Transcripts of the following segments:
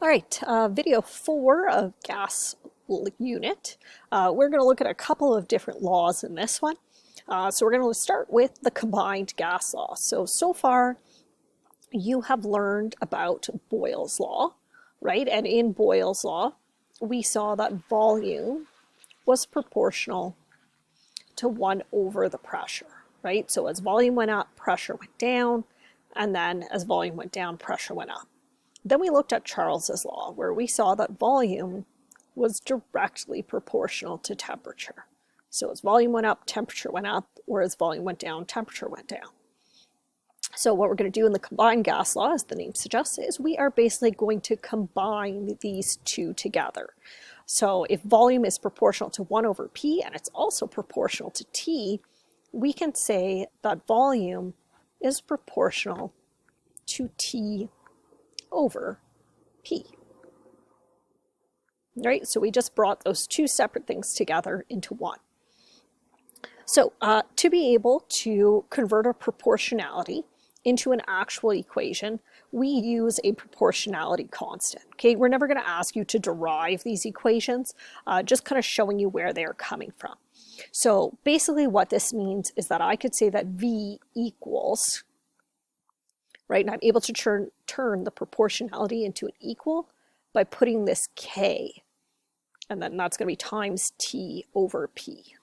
All right, video 4 of gas unit. We're going to look at a couple of different laws in this one. So we're going to start with the combined gas law. So far you have learned about Boyle's law, right? And in Boyle's law, we saw that volume was proportional to 1 over the pressure, right? So as volume went up, pressure went down, and then as volume went down, pressure went up. Then we looked at Charles's law, where we saw that volume was directly proportional to temperature. So as volume went up, temperature went up, or as volume went down, temperature went down. So what we're going to do in the combined gas law, as the name suggests, is we are basically going to combine these two together. So if volume is proportional to 1 over P, and it's also proportional to T, we can say that volume is proportional to T over P. Right? So we just brought those two separate things together into one. So to be able to convert a proportionality into an actual equation, we use a proportionality constant. Okay, we're never going to ask you to derive these equations, just kind of showing you where they are coming from. So basically what this means is that I could say that V equals, right, and I'm able to turn the proportionality into an equal by putting this K, and then that's going to be times T over P.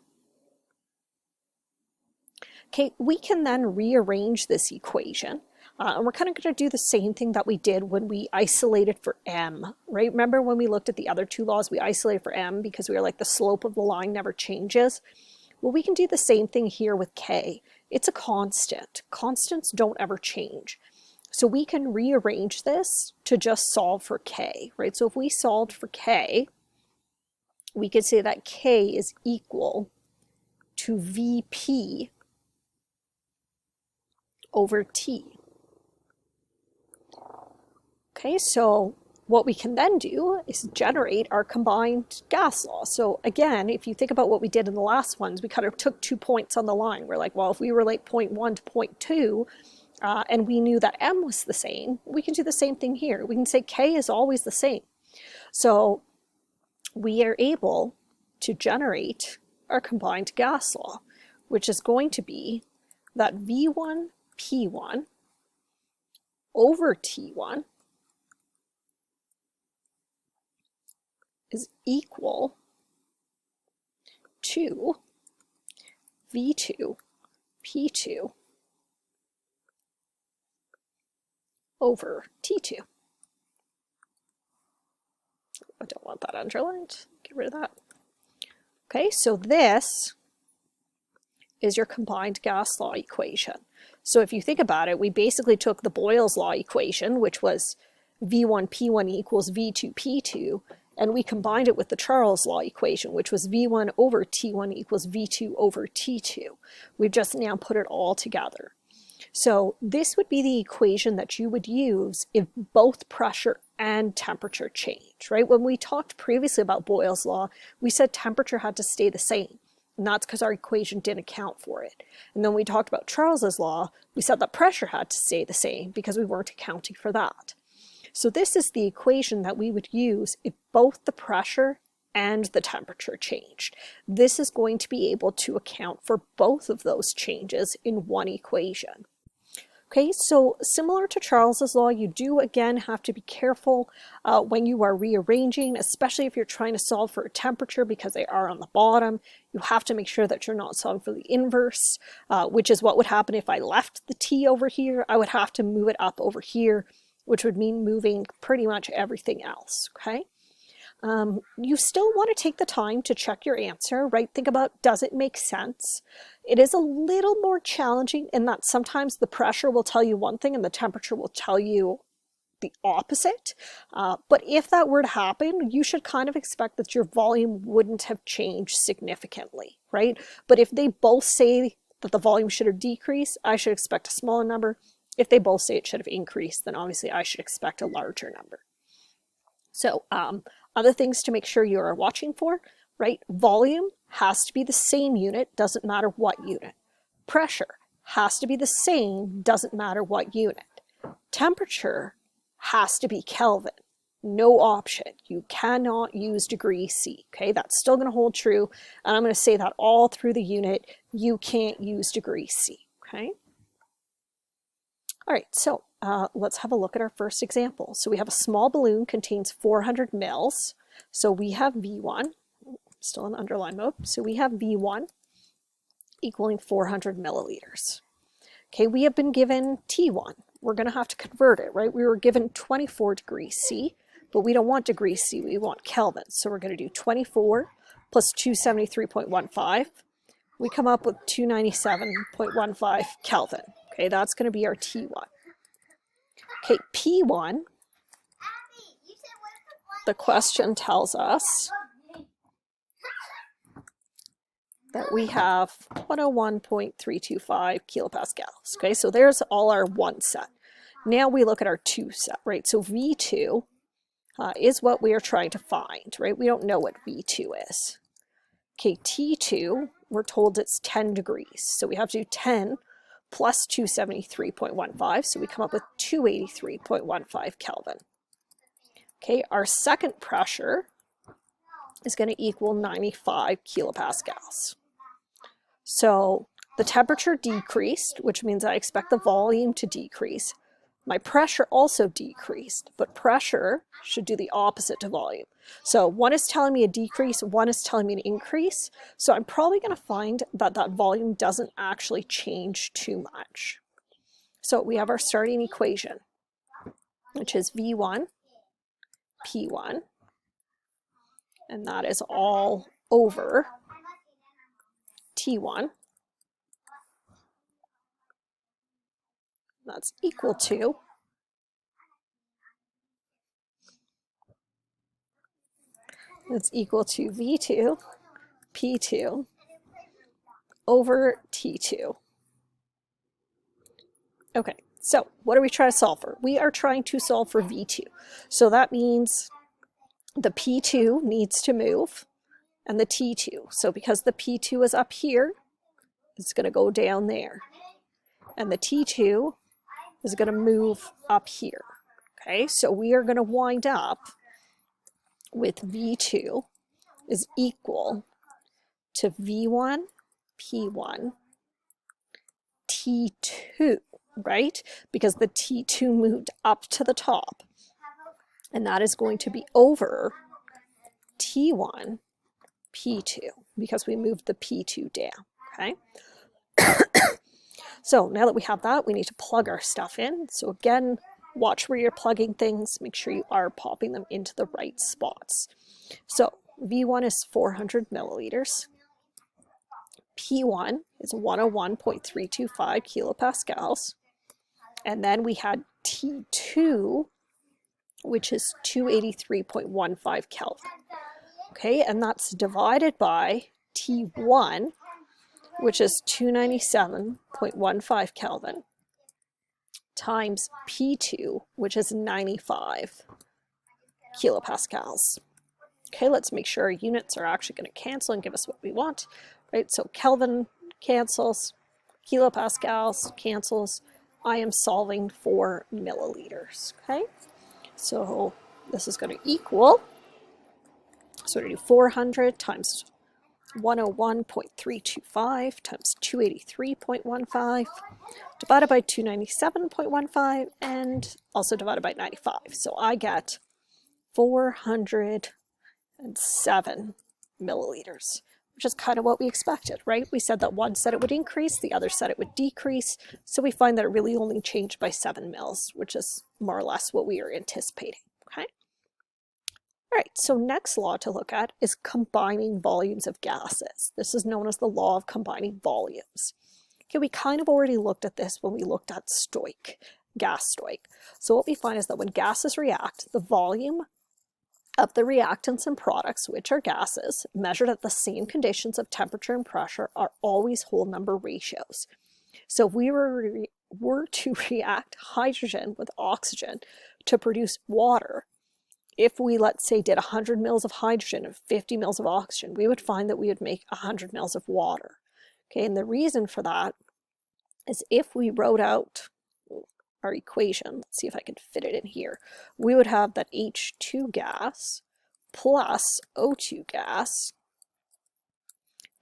Okay, we can then rearrange this equation, and we're kind of going to do the same thing that we did when we isolated for M, right? Remember when we looked at the other two laws, we isolated for M because we were like the slope of the line never changes? Well, we can do the same thing here with K. It's a constant. Constants don't ever change. So we can rearrange this to just solve for K, right? So if we solved for K, we could say that K is equal to VP over T. Okay, so what we can then do is generate our combined gas law. So again, if you think about what we did in the last ones, we kind of took 2 points on the line. We're like, well, if we relate point 1 to point 2, and we knew that M was the same, we can do the same thing here. We can say K is always the same. So we are able to generate our combined gas law, which is going to be that V1 P1 over T1 is equal to V2 P2 over T2. I don't want that underlined. Get rid of that. Okay, so this is your combined gas law equation. So if you think about it, we basically took the Boyle's law equation, which was V1 P1 equals V2 P2, and we combined it with the Charles law equation, which was V1 over T1 equals V2 over T2. We've just now put it all together. So this would be the equation that you would use if both pressure and temperature change, right? When we talked previously about Boyle's law, we said temperature had to stay the same. And that's because our equation didn't account for it. And then we talked about Charles's law, we said that pressure had to stay the same because we weren't accounting for that. So this is the equation that we would use if both the pressure and the temperature changed. This is going to be able to account for both of those changes in one equation. Okay, so similar to Charles's law, you do again have to be careful when you are rearranging, especially if you're trying to solve for a temperature because they are on the bottom. You have to make sure that you're not solving for the inverse, which is what would happen if I left the T over here. I would have to move it up over here, which would mean moving pretty much everything else, okay? You still want to take the time to check your answer, right? Think about, does it make sense? It is a little more challenging in that sometimes the pressure will tell you one thing and the temperature will tell you the opposite. But if that were to happen, you should kind of expect that your volume wouldn't have changed significantly, right? But if they both say that the volume should have decreased, I should expect a smaller number. If they both say it should have increased, then obviously I should expect a larger number. So other things to make sure you are watching for, right? Volume has to be the same unit, doesn't matter what unit. Pressure has to be the same, doesn't matter what unit. Temperature has to be Kelvin, no option. You cannot use degree C, okay? That's still going to hold true, and I'm going to say that all through the unit. You can't use degree C, okay? All right, so let's have a look at our first example. So we have a small balloon contains 400 mils. So we have V1, still in underline mode. So we have V1 equaling 400 milliliters. Okay, we have been given T1. We're going to have to convert it, right? We were given 24 degrees C, but we don't want degrees C, we want Kelvin. So we're going to do 24 plus 273.15. We come up with 297.15 Kelvin. Okay, that's going to be our T1. Okay, P1, the question tells us that we have 101.325 kilopascals. Okay, so there's all our one set. Now we look at our two set, right? So V2 is what we are trying to find, right? We don't know what V2 is. Okay, T2, we're told it's 10 degrees. So we have to do 10 plus 273.15, so we come up with 283.15 Kelvin. Okay, our second pressure is going to equal 95 kilopascals. So the temperature decreased, which means I expect the volume to decrease. My pressure also decreased, but pressure should do the opposite to volume. So one is telling me a decrease, one is telling me an increase. So I'm probably going to find that that volume doesn't actually change too much. So we have our starting equation, which is V1, P1, and that is all over T1. That's equal to V2, P2 over T2. Okay, so what are we trying to solve for? We are trying to solve for V2. So that means the P2 needs to move and the T2. So because the P2 is up here, it's going to go down there. And the T2 is going to move up here. Okay, so we are going to wind up with V2 is equal to V1, P1, T2, right? Because the T2 moved up to the top. And that is going to be over T1, P2, because we moved the P2 down, okay? So now that we have that, we need to plug our stuff in. So again, watch where you're plugging things. Make sure you are popping them into the right spots. So V1 is 400 milliliters. P1 is 101.325 kilopascals. And then we had T2, which is 283.15 Kelvin. Okay, and that's divided by T1, which is 297.15 Kelvin, times P2, which is 95 kilopascals. Okay, let's make sure our units are actually going to cancel and give us what we want, right? So Kelvin cancels, kilopascals cancels. I am solving for milliliters, okay? So this is going to equal, so we're going to do 400 times 101.325 times 283.15 divided by 297.15 and also divided by 95. So I get 407 milliliters, which is kind of what we expected, right? We said that one said it would increase, the other said it would decrease. So we find that it really only changed by 7 mils, which is more or less what we are anticipating, okay? All right, so next law to look at is combining volumes of gases. This is known as the law of combining volumes. Okay, we kind of already looked at this when we looked at gas stoich. So what we find is that when gases react, the volume of the reactants and products, which are gases, measured at the same conditions of temperature and pressure, are always whole number ratios. So if we were to react hydrogen with oxygen to produce water, if we, let's say, did 100 mils of hydrogen and 50 mils of oxygen, we would find that we would make 100 mils of water. Okay, and the reason for that is if we wrote out our equation, let's see if I can fit it in here, we would have that H2 gas plus O2 gas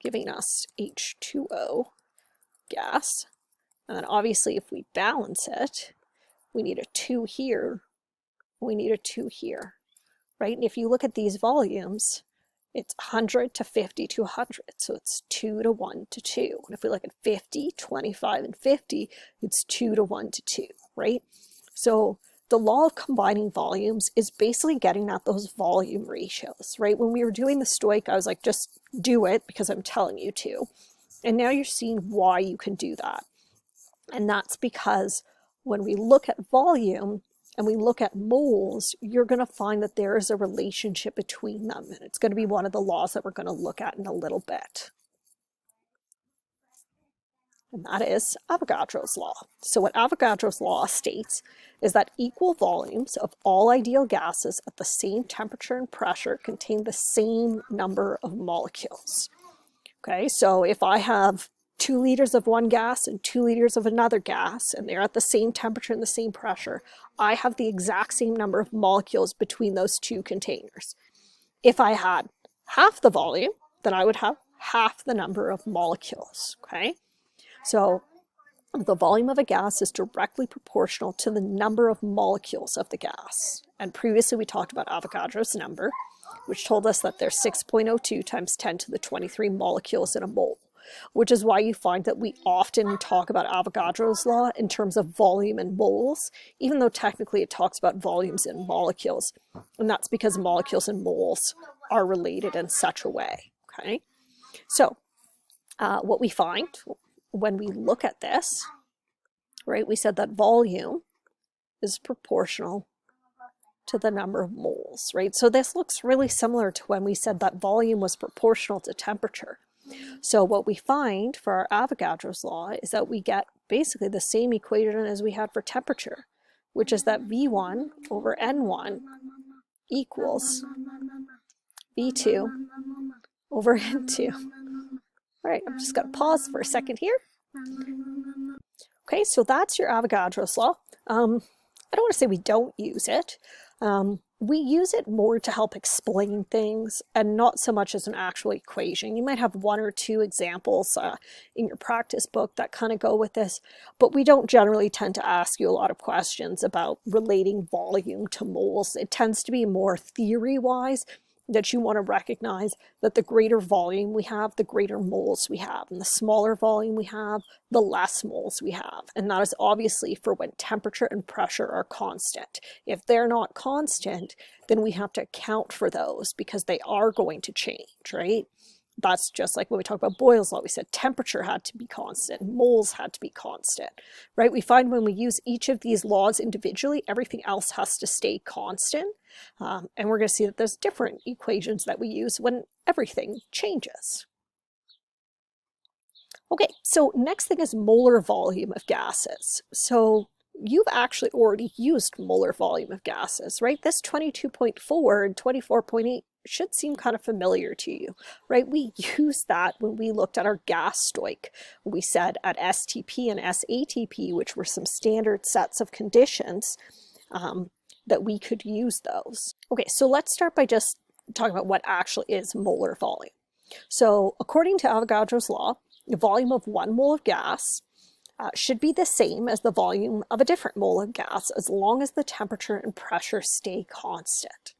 giving us H2O gas. And then obviously if we balance it, we need a 2 here, we need a 2 here, right? And if you look at these volumes, it's 100 to 50 to 100, so it's 2 to 1 to 2. And if we look at 50, 25, and 50, it's 2 to 1 to 2, right? So the law of combining volumes is basically getting at those volume ratios, right? When we were doing the stoic, I was like, just do it because I'm telling you to. And now you're seeing why you can do that. And that's because when we look at volume, and we look at moles, you're going to find that there is a relationship between them. And it's going to be one of the laws that we're going to look at in a little bit. And that is Avogadros Law. So what Avogadros Law states is that equal volumes of all ideal gases at the same temperature and pressure contain the same number of molecules. Okay, so if I have 2 liters of one gas and 2 liters of another gas, and they're at the same temperature and the same pressure, I have the exact same number of molecules between those 2 containers. If I had half the volume, then I would have half the number of molecules, okay? So the volume of a gas is directly proportional to the number of molecules of the gas. And previously we talked about Avogadros' number, which told us that there's 6.02 times 10 to the 23 molecules in a mole, which is why you find that we often talk about Avogadros' law in terms of volume and moles, even though technically it talks about volumes and molecules. And that's because molecules and moles are related in such a way, okay? So what we find when we look at this, right, we said that volume is proportional to the number of moles, right? So this looks really similar to when we said that volume was proportional to temperature. So what we find for our Avogadros law is that we get basically the same equation as we had for temperature, which is that V1 over N1 equals V2 over N2. All right, I'm just going to pause for a second here. Okay, so that's your Avogadros law. I don't want to say we don't use it. We use it more to help explain things and not so much as an actual equation. You might have 1 or 2 examples in your practice book that kind of go with this, but we don't generally tend to ask you a lot of questions about relating volume to moles. It tends to be more theory-wise that you want to recognize that the greater volume we have, the greater moles we have, and the smaller volume we have, the less moles we have. And that is obviously for when temperature and pressure are constant. If they're not constant, then we have to account for those because they are going to change, right? That's just like when we talk about Boyle's law, we said temperature had to be constant, moles had to be constant, right? We find when we use each of these laws individually, everything else has to stay constant. And we're going to see that there's different equations that we use when everything changes. Okay, so next thing is molar volume of gases. So you've actually already used molar volume of gases, right? This 22.4 and 24.8 should seem kind of familiar to you, right? We used that when we looked at our gas stoic. We said at STP and SATP, which were some standard sets of conditions, that we could use those. Okay, so let's start by just talking about what actually is molar volume. So according to Avogadros' law, the volume of 1 mole of gas should be the same as the volume of a different mole of gas as long as the temperature and pressure stay constant.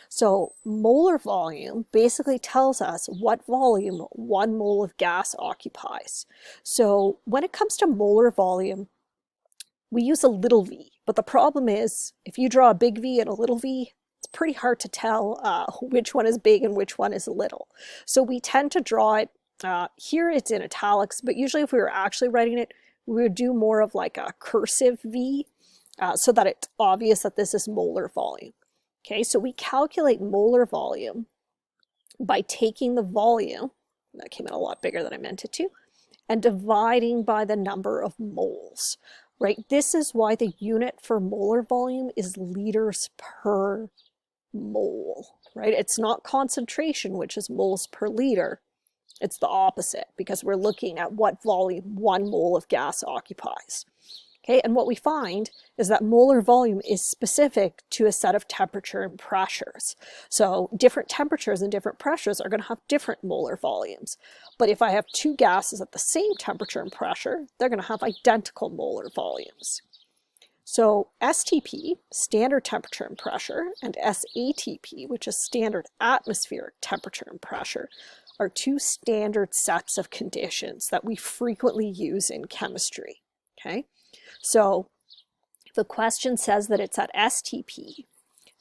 So molar volume basically tells us what volume 1 mole of gas occupies. So when it comes to molar volume, we use a little v, but the problem is if you draw a big V and a little v, it's pretty hard to tell which one is big and which one is little. So we tend to draw it, here it's in italics, but usually if we were actually writing it, we would do more of like a cursive V so that it's obvious that this is molar volume. Okay, so we calculate molar volume by taking the volume, that came in a lot bigger than I meant it to, and dividing by the number of moles, right? This is why the unit for molar volume is liters per mole, right? It's not concentration, which is moles per liter. It's the opposite because we're looking at what volume 1 mole of gas occupies. Okay, and what we find is that molar volume is specific to a set of temperature and pressures. So different temperatures and different pressures are going to have different molar volumes. But if I have two gases at the same temperature and pressure, they're going to have identical molar volumes. So STP, standard temperature and pressure, and SATP, which is standard atmospheric temperature and pressure, are two standard sets of conditions that we frequently use in chemistry. Okay? So the question says that it's at STP.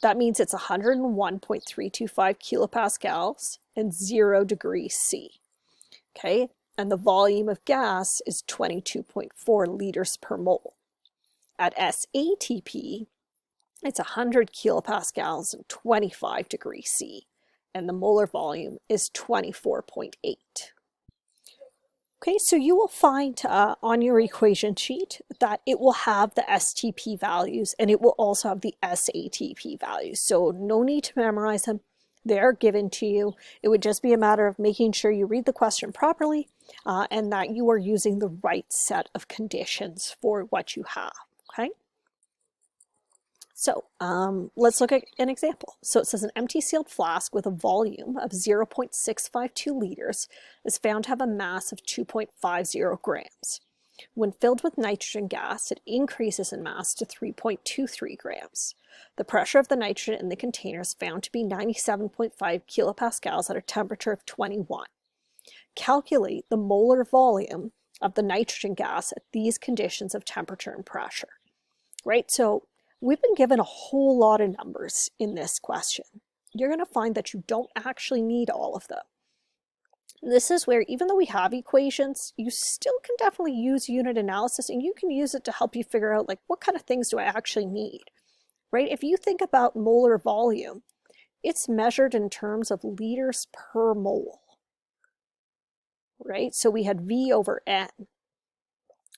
That means it's 101.325 kilopascals and 0 degrees C. Okay, and the volume of gas is 22.4 liters per mole. At SATP, it's 100 kilopascals and 25 degrees C, and the molar volume is 24.8. Okay, so you will find on your equation sheet that it will have the STP values and it will also have the SATP values. So no need to memorize them. They're given to you. It would just be a matter of making sure you read the question properly and that you are using the right set of conditions for what you have, okay? So let's look at an example. So it says an empty sealed flask with a volume of 0.652 liters is found to have a mass of 2.50 grams. When filled with nitrogen gas, it increases in mass to 3.23 grams. The pressure of the nitrogen in the container is found to be 97.5 kilopascals at a temperature of 21. Calculate the molar volume of the nitrogen gas at these conditions of temperature and pressure. Right? So we've been given a whole lot of numbers in this question. You're going to find that you don't actually need all of them. This is where, even though we have equations, you still can definitely use unit analysis, and you can use it to help you figure out, like, what kind of things do I actually need, right? If you think about molar volume, it's measured in terms of liters per mole, right? So we had V over N.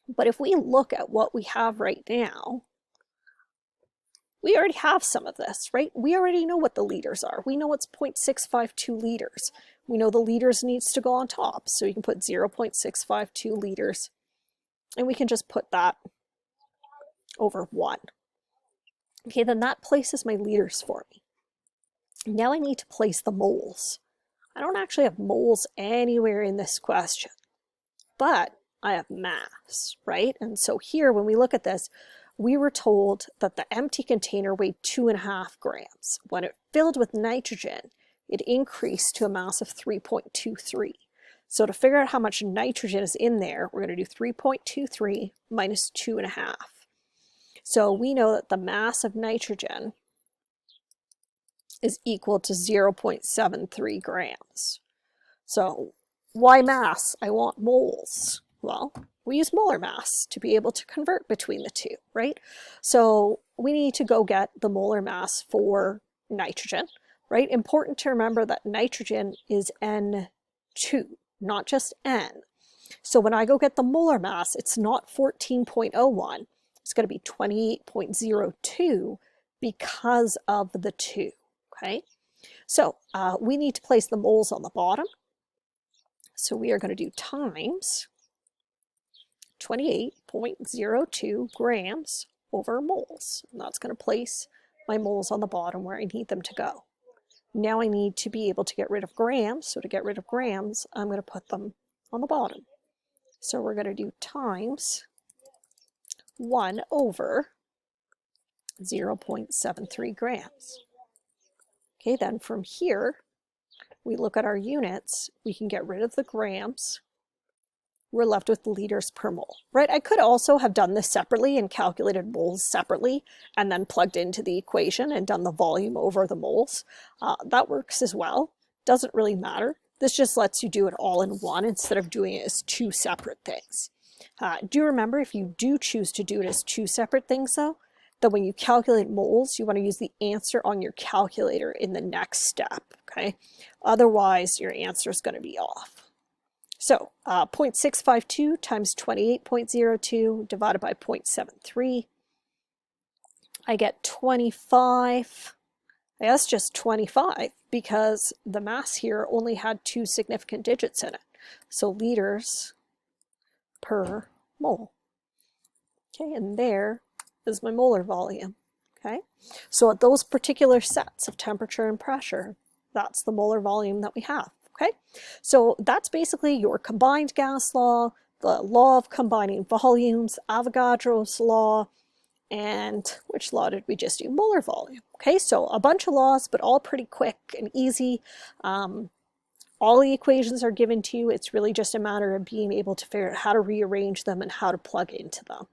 But if we look at what we have right now, we already have some of this, right? We already know what the liters are. We know it's 0.652 liters. We know the liters needs to go on top. So you can put 0.652 liters, and we can just put that over 1. Okay, then that places my liters for me. Now I need to place the moles. I don't actually have moles anywhere in this question, but I have mass, right? And so here, when we look at this, we were told that the empty container weighed 2.5 grams. When it filled with nitrogen, it increased to a mass of 3.23. So to figure out how much nitrogen is in there, we're going to do 3.23 minus 2.5. So we know that the mass of nitrogen is equal to 0.73 grams. So why mass? I want moles. Well, we use molar mass to be able to convert between the two, right? So we need to go get the molar mass for nitrogen, right? Important to remember that nitrogen is N2, not just N. So when I go get the molar mass, it's not 14.01. It's going to be 28.02 because of the 2, okay? So we need to place the moles on the bottom. So we are going to do times 28.02 grams over moles. And that's going to place my moles on the bottom where I need them to go. Now I need to be able to get rid of grams. So to get rid of grams, I'm going to put them on the bottom. So we're going to do times 1 over 0.73 grams. Okay, then from here, we look at our units. We can get rid of the grams. We're left with liters per mole, right? I could also have done this separately and calculated moles separately and then plugged into the equation and done the volume over the moles. That works as well. Doesn't really matter. This just lets you do it all in one instead of doing it as two separate things. Do remember, if you do choose to do it as two separate things though, that when you calculate moles, you want to use the answer on your calculator in the next step, okay? Otherwise, your answer is going to be off. So 0.652 times 28.02 divided by 0.73. I get 25. That's just 25 because the mass here only had 2 significant digits in it. So liters per mole. Okay, and there is my molar volume. Okay, so at those particular sets of temperature and pressure, that's the molar volume that we have. Okay, so that's basically your combined gas law, the law of combining volumes, Avogadros law, and which law did we just do? Molar volume. Okay, so a bunch of laws, but all pretty quick and easy. All the equations are given to you. It's really just a matter of being able to figure out how to rearrange them and how to plug into them.